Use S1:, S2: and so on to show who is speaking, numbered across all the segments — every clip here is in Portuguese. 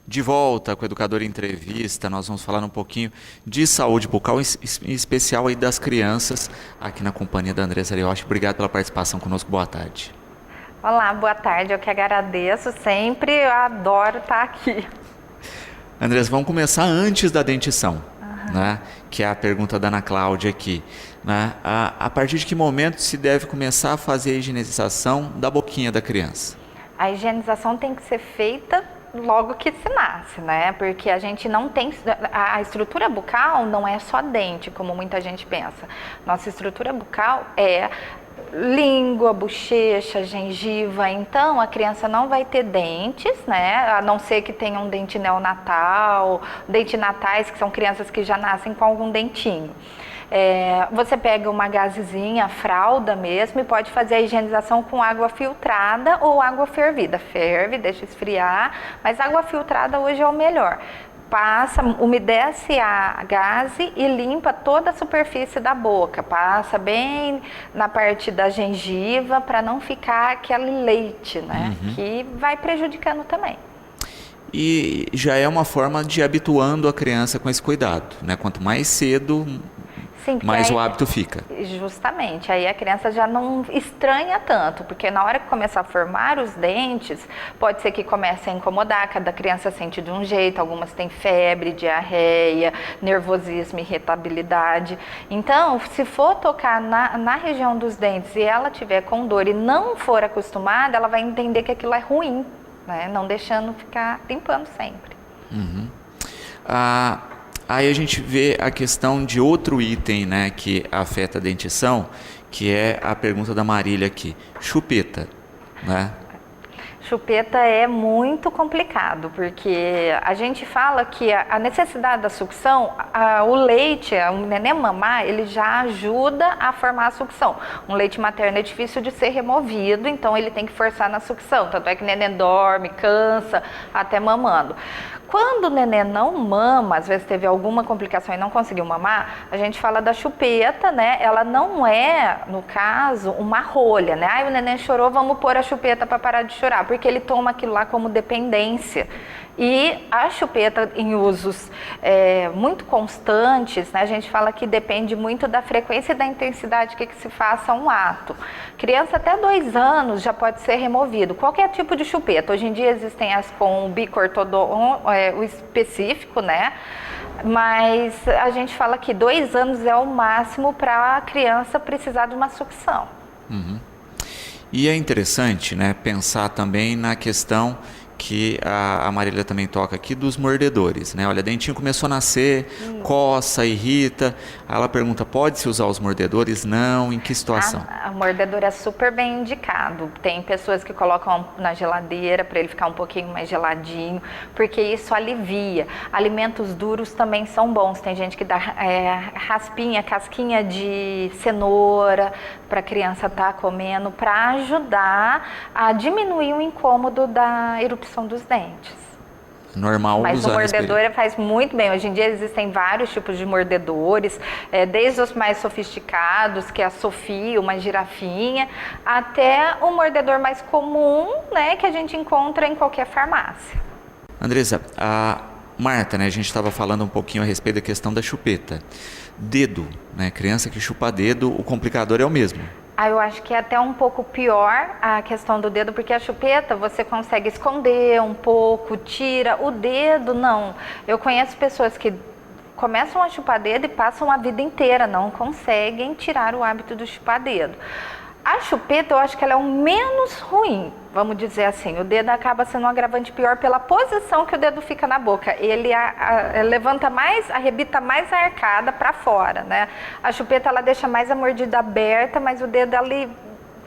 S1: De volta com o Educador Entrevista, nós vamos falar um pouquinho de saúde bucal, em especial aí das crianças, aqui na companhia da Andressa Arioshi. Obrigado pela participação conosco, boa tarde.
S2: Olá, boa tarde, eu que agradeço sempre, eu adoro estar aqui.
S1: Andressa, vamos começar antes da dentição, né? Que é a pergunta da Ana Cláudia aqui. Né? A partir de que momento se deve começar a fazer a higienização da boquinha da criança?
S2: A higienização tem que ser feita logo que se nasce, né? Porque a gente não tem... A estrutura bucal não é só dente, como muita gente pensa. Nossa estrutura bucal é língua, bochecha, gengiva. Então, a criança não vai ter dentes, né? A não ser que tenha um dente neonatal, dente natais, que são crianças que já nascem com algum dentinho. Você pega uma gazezinha, fralda mesmo, e pode fazer a higienização com água filtrada ou água fervida. Ferve, deixa esfriar, mas água filtrada hoje é o melhor. Passa, umedece a gaze e limpa toda a superfície da boca. Passa bem na parte da gengiva para não ficar aquele leite, né? Que vai prejudicando também.
S1: E já é uma forma de ir habituando a criança com esse cuidado, né? Quanto mais cedo,
S2: Sim,
S1: mais
S2: aí,
S1: o hábito fica.
S2: Justamente, aí a criança já não estranha tanto, porque na hora que começar a formar os dentes, pode ser que comece a incomodar, cada criança sente de um jeito, algumas têm febre, diarreia, nervosismo, irritabilidade. Então, se for tocar na região dos dentes e ela tiver com dor e não for acostumada, ela vai entender que aquilo é ruim, né? Não deixando ficar limpando sempre.
S1: Aí a gente vê a questão de outro item, né, que afeta a dentição, que é a pergunta da Marília aqui, chupeta, né?
S2: Chupeta é muito complicado, porque a gente fala que a necessidade da sucção, o leite, o neném mamar, ele já ajuda a formar a sucção. Um leite materno é difícil de ser removido, então ele tem que forçar na sucção, tanto é que o neném dorme, cansa, até mamando. Quando o neném não mama, às vezes teve alguma complicação e não conseguiu mamar, a gente fala da chupeta, né? Ela não é, no caso, uma rolha, né? Ai, o neném chorou, vamos pôr a chupeta para parar de chorar, porque ele toma aquilo lá como dependência. E a chupeta em usos muito constantes, né, a gente fala que depende muito da frequência e da intensidade que se faça um ato. Criança até 2 anos já pode ser removido, qualquer tipo de chupeta. Hoje em dia existem as com bico o específico, né? Mas a gente fala que 2 anos é o máximo para a criança precisar de uma sucção.
S1: E é interessante, né, pensar também na questão que a Marília também toca aqui dos mordedores, né? Olha, dentinho começou a nascer, coça, irrita. Aí ela pergunta, pode-se usar os mordedores? Não, em que situação?
S2: O mordedor é super bem indicado. Tem pessoas que colocam na geladeira para ele ficar um pouquinho mais geladinho, porque isso alivia. Alimentos duros também são bons. Tem gente que dá raspinha, casquinha de cenoura para a criança estar comendo, para ajudar a diminuir o incômodo da erupção dos dentes.
S1: Normal
S2: Mas
S1: usar
S2: o mordedor faz muito bem. Hoje em dia existem vários tipos de mordedores, desde os mais sofisticados, que é a Sofia, uma girafinha, até o mordedor mais comum, né, que a gente encontra em qualquer farmácia.
S1: Andressa, a Marta, né, a gente estava falando um pouquinho a respeito da questão da chupeta. Dedo, né, criança que chupa dedo, o complicador é o mesmo.
S2: Eu acho que é até um pouco pior a questão do dedo, porque a chupeta você consegue esconder um pouco, tira. O dedo, não. Eu conheço pessoas que começam a chupar dedo e passam a vida inteira, não conseguem tirar o hábito do chupar dedo. A chupeta, eu acho que ela é o menos ruim, vamos dizer assim. O dedo acaba sendo um agravante pior pela posição que o dedo fica na boca. Ele levanta mais, arrebita mais a arcada para fora, né? A chupeta, ela deixa mais a mordida aberta, mas o dedo,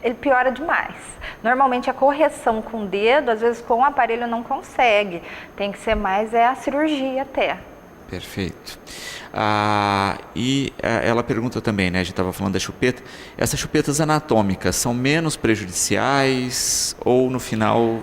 S2: ele piora demais. Normalmente a correção com o dedo, às vezes com o aparelho não consegue. Tem que ser mais a cirurgia até.
S1: Perfeito. Ela pergunta também, né? A gente estava falando da chupeta. Essas chupetas anatômicas são menos prejudiciais ou no final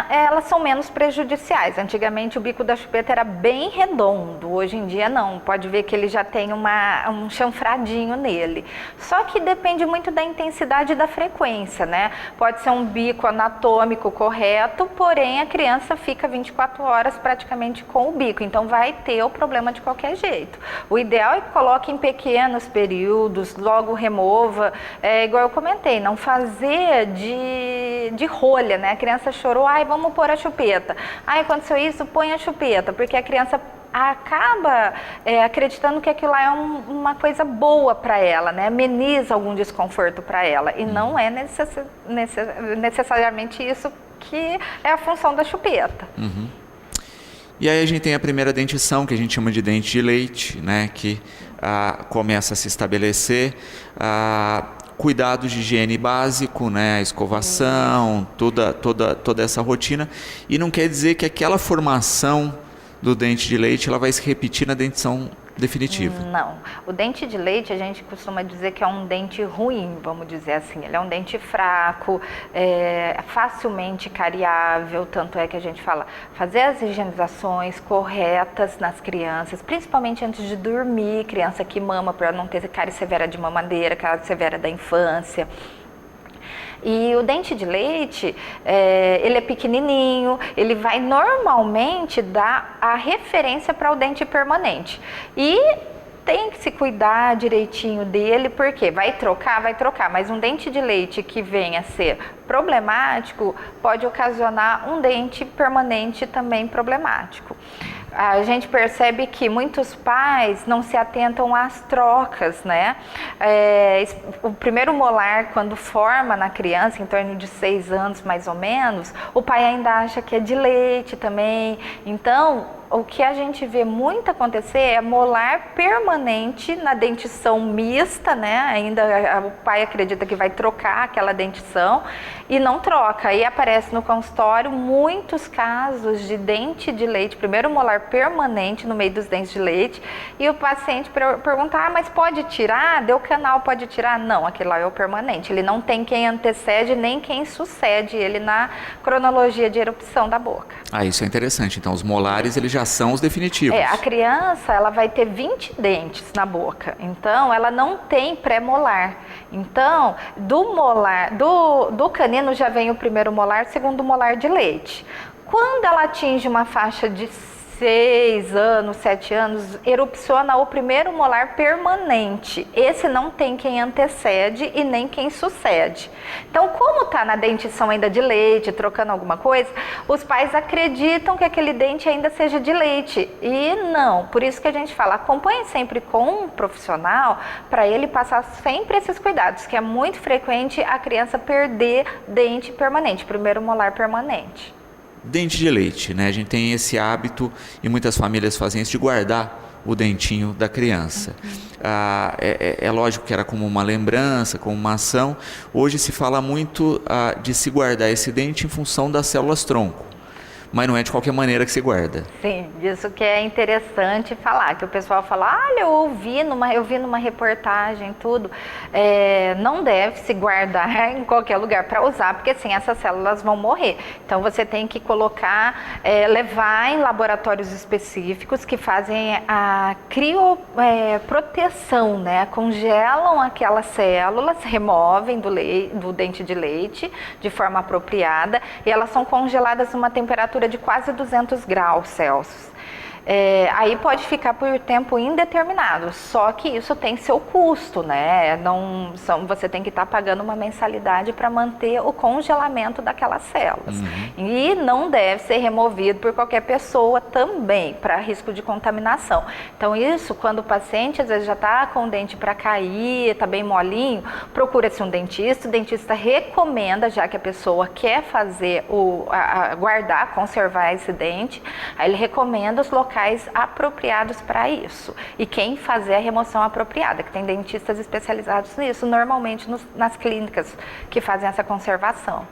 S2: elas são menos prejudiciais. Antigamente o bico da chupeta era bem redondo, hoje em dia não. Pode ver que ele já tem um chanfradinho nele. Só que depende muito da intensidade e da frequência, né? Pode ser um bico anatômico correto, porém a criança fica 24 horas praticamente com o bico, então vai ter o problema de qualquer jeito. O ideal é que coloque em pequenos períodos, logo remova, igual eu comentei, não fazer de rolha, né? A criança chorou, ai, vamos pôr a chupeta. Ai, aconteceu isso, põe a chupeta, porque a criança acaba acreditando que aquilo lá é uma coisa boa para ela, né? Ameniza algum desconforto para ela, e não é necessariamente isso que é a função da chupeta.
S1: Uhum. E aí a gente tem a primeira dentição, que a gente chama de dente de leite, né? Que começa a se estabelecer. Cuidado de higiene básico, né? A escovação, toda essa rotina. E não quer dizer que aquela formação do dente de leite ela vai se repetir na dentição definitiva.
S2: Não. O dente de leite, a gente costuma dizer que é um dente ruim, vamos dizer assim. Ele é um dente fraco, facilmente cariável, tanto é que a gente fala fazer as higienizações corretas nas crianças, principalmente antes de dormir, criança que mama para não ter cárie severa de mamadeira, cárie severa da infância. E o dente de leite, ele é pequenininho, ele vai normalmente dar a referência para o dente permanente. E tem que se cuidar direitinho dele, porque vai trocar, mas um dente de leite que venha a ser problemático pode ocasionar um dente permanente também problemático. A gente percebe que muitos pais não se atentam às trocas, né? O primeiro molar, quando forma na criança, em torno de 6 anos mais ou menos, o pai ainda acha que é de leite também. Então, o que a gente vê muito acontecer é molar permanente na dentição mista, né? Ainda o pai acredita que vai trocar aquela dentição e não troca. Aí aparece no consultório muitos casos de dente de leite, primeiro molar permanente no meio dos dentes de leite, e o paciente pergunta, mas pode tirar? Deu canal, pode tirar? Não, aquele lá é o permanente. Ele não tem quem antecede nem quem sucede ele na cronologia de erupção da boca.
S1: Isso é interessante. Então, os molares, eles já são os definitivos.
S2: A criança, ela vai ter 20 dentes na boca, então ela não tem pré-molar. Então, do molar, do canino já vem o primeiro molar, segundo molar de leite. Quando ela atinge uma faixa de 6 anos, 7 anos, erupciona o primeiro molar permanente. Esse não tem quem antecede e nem quem sucede. Então, como está na dentição ainda de leite, trocando alguma coisa, os pais acreditam que aquele dente ainda seja de leite. E não, por isso que a gente fala, acompanhe sempre com um profissional para ele passar sempre esses cuidados, que é muito frequente a criança perder dente permanente, primeiro molar permanente.
S1: Dente de leite, né? A gente tem esse hábito e muitas famílias fazem isso de guardar o dentinho da criança. É lógico que era como uma lembrança, como uma ação. Hoje se fala muito de se guardar esse dente em função das células tronco. Mas não é de qualquer maneira que se guarda.
S2: Sim, isso que é interessante falar, que o pessoal fala, eu vi numa reportagem, tudo, não deve se guardar em qualquer lugar para usar, porque assim, essas células vão morrer. Então você tem que colocar, levar em laboratórios específicos que fazem a crioproteção, né? Congelam aquelas células, removem do dente de leite de forma apropriada e elas são congeladas numa temperatura de quase 200 graus Celsius. Aí pode ficar por tempo indeterminado, só que isso tem seu custo, né? Você tem que estar pagando uma mensalidade para manter o congelamento daquelas células. E não deve ser removido por qualquer pessoa também, para risco de contaminação. Então isso, quando o paciente às vezes já está com o dente para cair, está bem molinho, procura-se um dentista, o dentista recomenda, já que a pessoa quer fazer, guardar, conservar esse dente, aí ele recomenda os locais apropriados para isso. E quem fazer a remoção apropriada, que tem dentistas especializados nisso, normalmente nas clínicas que fazem essa conservação.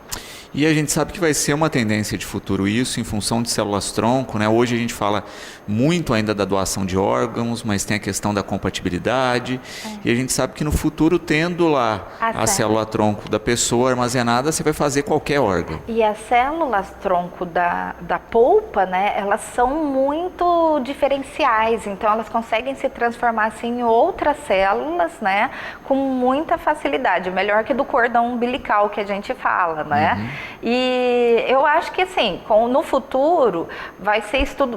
S1: E a gente sabe que vai ser uma tendência de futuro isso, em função de células-tronco, né? Hoje a gente fala muito ainda da doação de órgãos, mas tem a questão da compatibilidade. E a gente sabe que no futuro, tendo lá a célula-tronco da pessoa armazenada, você vai fazer qualquer órgão.
S2: E as células-tronco da polpa, né? Elas são muito diferenciais, então elas conseguem se transformar assim, em outras células, né? Com muita facilidade, melhor que do cordão umbilical que a gente fala, né? E eu acho que assim, no futuro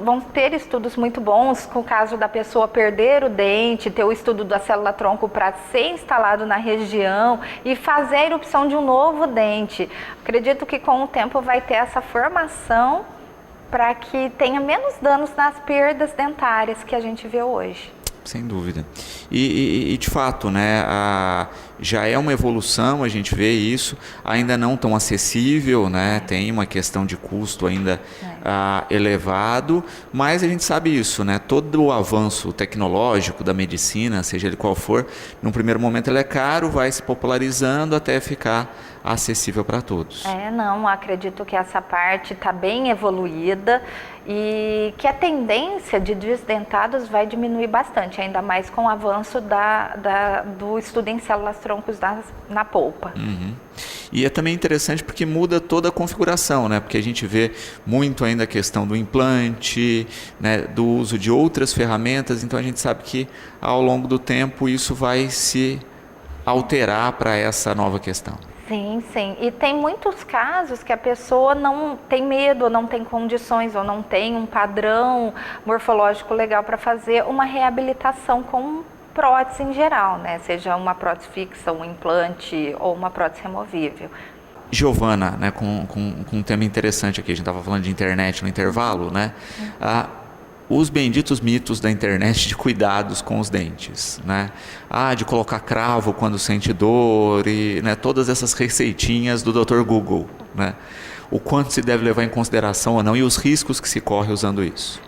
S2: vão ter estudos muito bons com o caso da pessoa perder o dente, ter o estudo da célula-tronco para ser instalado na região e fazer a erupção de um novo dente. Acredito que com o tempo vai ter essa formação para que tenha menos danos nas perdas dentárias que a gente vê hoje.
S1: Sem dúvida. E de fato, né, já é uma evolução, a gente vê isso, ainda não tão acessível, né, tem uma questão de custo ainda elevado, mas a gente sabe isso, né, todo o avanço tecnológico da medicina, seja ele qual for, num primeiro momento ele é caro, vai se popularizando até ficar acessível para todos.
S2: Não, acredito que essa parte está bem evoluída e que a tendência de desdentados vai diminuir bastante, ainda mais com o avanço do estudo em células-troncos na polpa.
S1: E é também interessante porque muda toda a configuração, né? Porque a gente vê muito ainda a questão do implante, né? Do uso de outras ferramentas, então a gente sabe que ao longo do tempo isso vai se alterar para essa nova questão.
S2: Sim, sim. E tem muitos casos que a pessoa não tem medo, ou não tem condições, ou não tem um padrão morfológico legal para fazer uma reabilitação com prótese em geral, né? Seja uma prótese fixa, um implante ou uma prótese removível.
S1: Giovana, né, com um tema interessante aqui, a gente estava falando de internet no intervalo, né? Os benditos mitos da internet de cuidados com os dentes, né? De colocar cravo quando sente dor e, né, todas essas receitinhas do Dr. Google, né? O quanto se deve levar em consideração ou não e os riscos que se corre usando isso.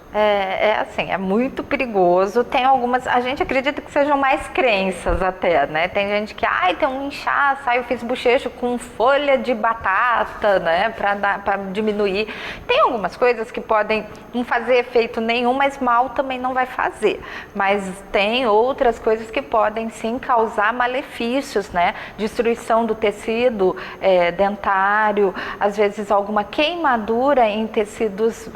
S2: Assim, é muito perigoso. Tem algumas, a gente acredita que sejam mais crenças até, né? Tem gente que, tem um inchaço, eu fiz bochecho com folha de batata, né? Para diminuir. Tem algumas coisas que podem não fazer efeito nenhum, mas mal também não vai fazer. Mas tem outras coisas que podem sim causar malefícios, né? Destruição do tecido dentário, às vezes alguma queimadura em tecidos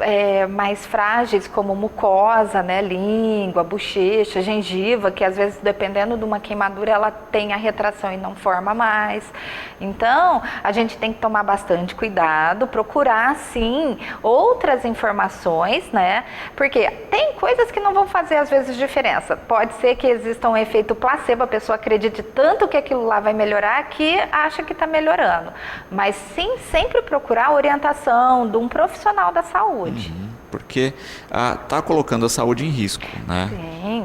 S2: mais frágeis, como mucosa, né, língua, bochecha, gengiva, que às vezes, dependendo de uma queimadura, ela tem a retração e não forma mais. Então, a gente tem que tomar bastante cuidado, procurar, sim, outras informações, né, porque tem coisas que não vão fazer, às vezes, diferença. Pode ser que exista um efeito placebo, a pessoa acredite tanto que aquilo lá vai melhorar, que acha que está melhorando. Mas, sim, sempre procurar a orientação de um profissional da saúde.
S1: Porque está colocando a saúde em risco, né?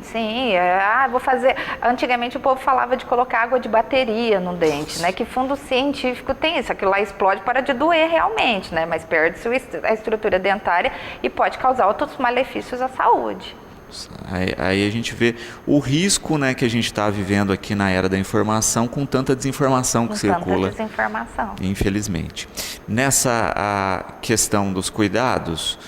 S2: Sim. Vou fazer... Antigamente o povo falava de colocar água de bateria no dente, né? Que fundo científico tem isso? Aquilo lá explode para de doer realmente, né? Mas perde a estrutura dentária e pode causar outros malefícios à saúde.
S1: Aí a gente vê o risco, né, que a gente está vivendo aqui na era da informação, com tanta desinformação que circula. Infelizmente. Nessa questão dos cuidados,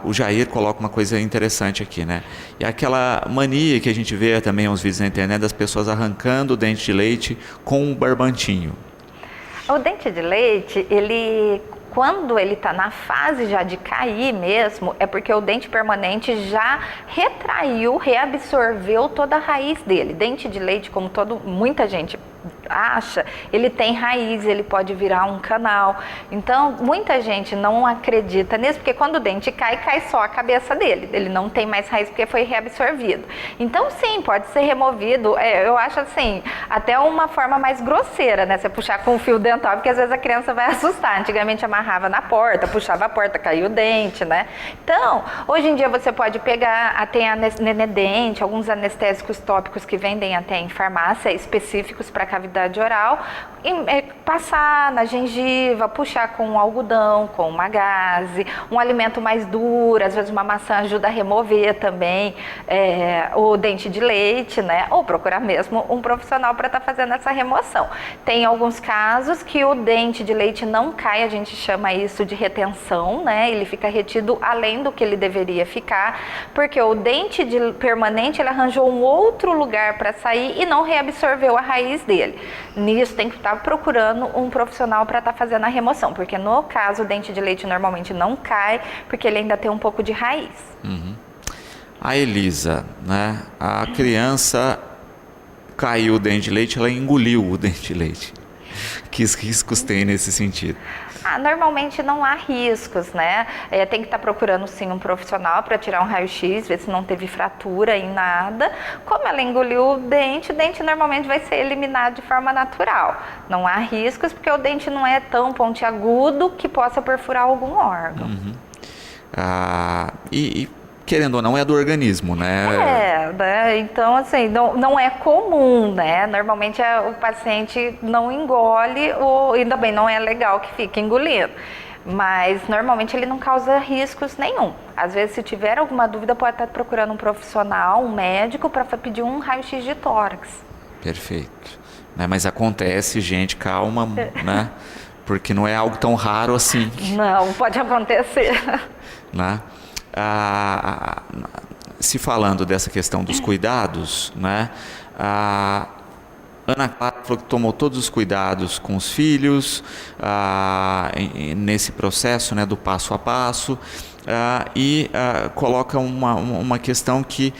S1: o Jair coloca uma coisa interessante aqui, né? E aquela mania que a gente vê também aos vídeos na internet das pessoas arrancando o dente de leite com um barbantinho.
S2: O dente de leite, quando ele está na fase já de cair mesmo, é porque o dente permanente já reabsorveu toda a raiz dele. Dente de leite, como muita gente acha, ele tem raiz, ele pode virar um canal. Então, muita gente não acredita nisso, porque quando o dente cai só a cabeça dele. Ele não tem mais raiz porque foi reabsorvido. Então, sim, pode ser removido. Eu acho assim, até uma forma mais grosseira, né? Você puxar com o fio dental, porque às vezes a criança vai assustar. Antigamente amarrava na porta, puxava a porta, caiu o dente, né? Então, hoje em dia você pode pegar, tem a Nenedente, alguns anestésicos tópicos que vendem até em farmácia, específicos para cavidade cavidade oral, passar na gengiva, puxar com um algodão, com uma gaze, um alimento mais duro, às vezes uma maçã ajuda a remover também o dente de leite, né? Ou procurar mesmo um profissional para estar fazendo essa remoção. Tem alguns casos que o dente de leite não cai, a gente chama isso de retenção, né? Ele fica retido além do que ele deveria ficar, porque o dente permanente ele arranjou um outro lugar para sair e não reabsorveu a raiz dele. Nisso tem que estar procurando um profissional para estar fazendo a remoção, porque no caso o dente de leite normalmente não cai, porque ele ainda tem um pouco de raiz.
S1: Uhum. A Elisa, né? A criança caiu o dente de leite, ela engoliu o dente de leite. Que riscos tem nesse sentido?
S2: Normalmente não há riscos, né? Tem que estar procurando sim um profissional para tirar um raio-x, ver se não teve fratura em nada. Como ela engoliu o dente normalmente vai ser eliminado de forma natural. Não há riscos porque o dente não é tão pontiagudo que possa perfurar algum órgão.
S1: Uhum. Querendo ou não, é do organismo, né?
S2: Né? Então, assim, não é comum, né? Normalmente o paciente não engole, ainda bem, não é legal que fique engolindo. Mas, normalmente, ele não causa riscos nenhum. Às vezes, se tiver alguma dúvida, pode estar procurando um profissional, um médico, para pedir um raio-x de tórax.
S1: Perfeito. Mas acontece, gente, calma, né? Porque não é algo tão raro assim.
S2: Não, pode acontecer.
S1: Né? Se falando dessa questão dos cuidados, né? A Ana Clara falou que tomou todos os cuidados com os filhos nesse processo, né, do passo a passo, e coloca uma questão que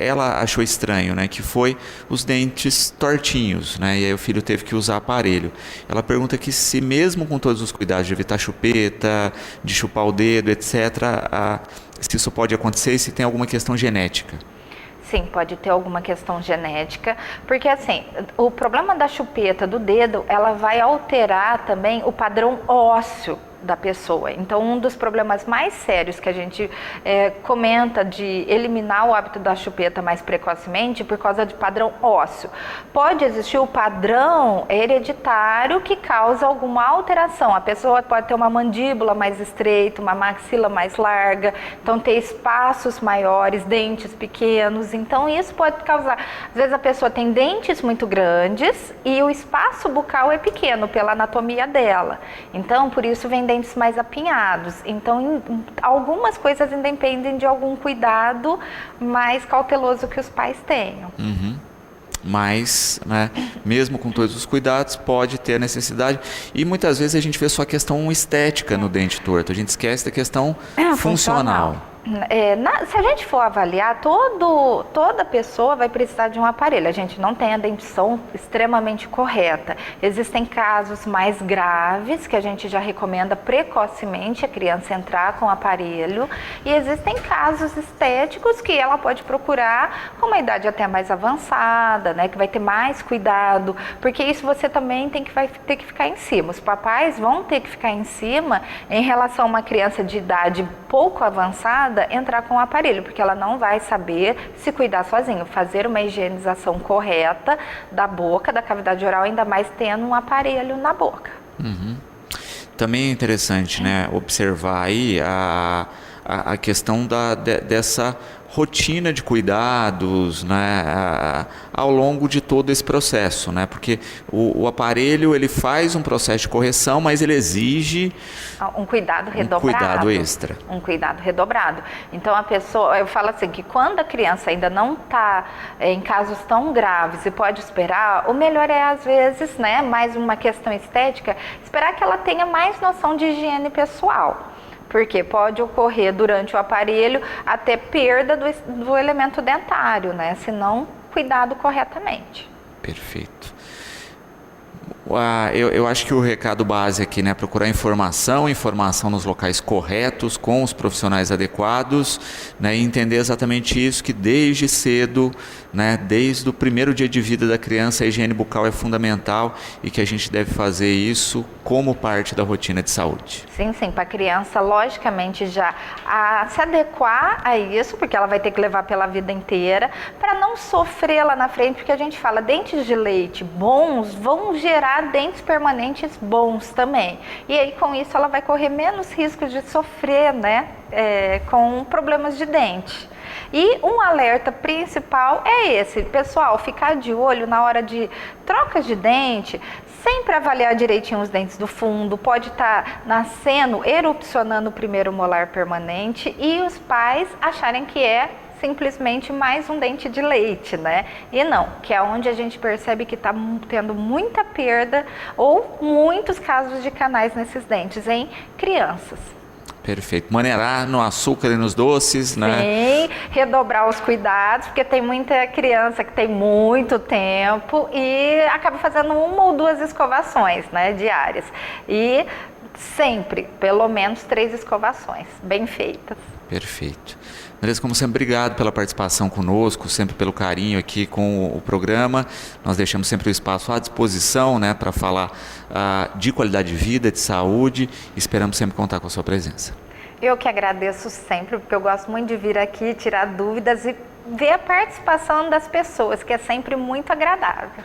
S1: ela achou estranho, né, que foi os dentes tortinhos, né, e aí o filho teve que usar aparelho. Ela pergunta que se mesmo com todos os cuidados de evitar chupeta, de chupar o dedo, etc., se isso pode acontecer e se tem alguma questão genética.
S2: Sim, pode ter alguma questão genética, porque assim, o problema da chupeta do dedo, ela vai alterar também o padrão ósseo da pessoa. Então, um dos problemas mais sérios que a gente comenta de eliminar o hábito da chupeta mais precocemente por causa de padrão ósseo. Pode existir o padrão hereditário que causa alguma alteração. A pessoa pode ter uma mandíbula mais estreita, uma maxila mais larga, então ter espaços maiores, dentes pequenos. Então, isso pode causar... Às vezes a pessoa tem dentes muito grandes e o espaço bucal é pequeno pela anatomia dela. Então, por isso vem dentes mais apinhados. Então, algumas coisas independem de algum cuidado mais cauteloso que os pais tenham.
S1: Uhum. Mas, né, mesmo com todos os cuidados, pode ter a necessidade. E muitas vezes a gente vê só a questão estética no dente torto. A gente esquece da questão funcional.
S2: Se a gente for avaliar, toda pessoa vai precisar de um aparelho. A gente não tem a dentição extremamente correta. Existem casos mais graves que a gente já recomenda precocemente a criança entrar com o aparelho. E existem casos estéticos que ela pode procurar com uma idade até mais avançada, né, que vai ter mais cuidado, porque isso você também vai ter que ficar em cima. Os papais vão ter que ficar em cima em relação a uma criança de idade pouco avançada entrar com o aparelho, porque ela não vai saber se cuidar sozinho, fazer uma higienização correta da boca, da cavidade oral, ainda mais tendo um aparelho na boca.
S1: Uhum. Também é interessante, né, observar aí a questão dessa rotina de cuidados, né, ao longo de todo esse processo, né, porque o aparelho ele faz um processo de correção, mas ele exige
S2: um cuidado redobrado.
S1: Um cuidado extra.
S2: Um cuidado redobrado. Então a pessoa, eu falo assim, que quando a criança ainda não está em casos tão graves e pode esperar, o melhor é às vezes, né, mais uma questão estética, esperar que ela tenha mais noção de higiene pessoal. Porque pode ocorrer durante o aparelho até perda do elemento dentário, né? Se não cuidado corretamente.
S1: Perfeito. Eu acho que o recado base aqui, né, é procurar informação nos locais corretos, com os profissionais adequados, né, e entender exatamente isso, que desde cedo, né, desde o primeiro dia de vida da criança, a higiene bucal é fundamental e que a gente deve fazer isso como parte da rotina de saúde.
S2: Sim, para a criança, logicamente, já se adequar a isso, porque ela vai ter que levar pela vida inteira, para não sofrer lá na frente, porque a gente fala, dentes de leite bons vão gerar dentes permanentes bons também. E aí, com isso, ela vai correr menos risco de sofrer, né, com problemas de dente. E um alerta principal é esse, pessoal, ficar de olho na hora de trocas de dente, sempre avaliar direitinho os dentes do fundo, pode estar nascendo, erupcionando o primeiro molar permanente e os pais acharem que é simplesmente mais um dente de leite, né? E não, que é onde a gente percebe que está tendo muita perda ou muitos casos de canais nesses dentes em crianças.
S1: Perfeito. Maneirar no açúcar e nos doces, né?
S2: Sim, redobrar os cuidados, porque tem muita criança que tem muito tempo e acaba fazendo uma ou duas escovações, né, diárias. E sempre, pelo menos 3 escovações, bem feitas.
S1: Perfeito. Andressa, como sempre, obrigado pela participação conosco, sempre pelo carinho aqui com o programa. Nós deixamos sempre o espaço à disposição, né, para falar de qualidade de vida, de saúde. Esperamos sempre contar com a sua presença.
S2: Eu que agradeço sempre, porque eu gosto muito de vir aqui, tirar dúvidas e ver a participação das pessoas, que é sempre muito agradável.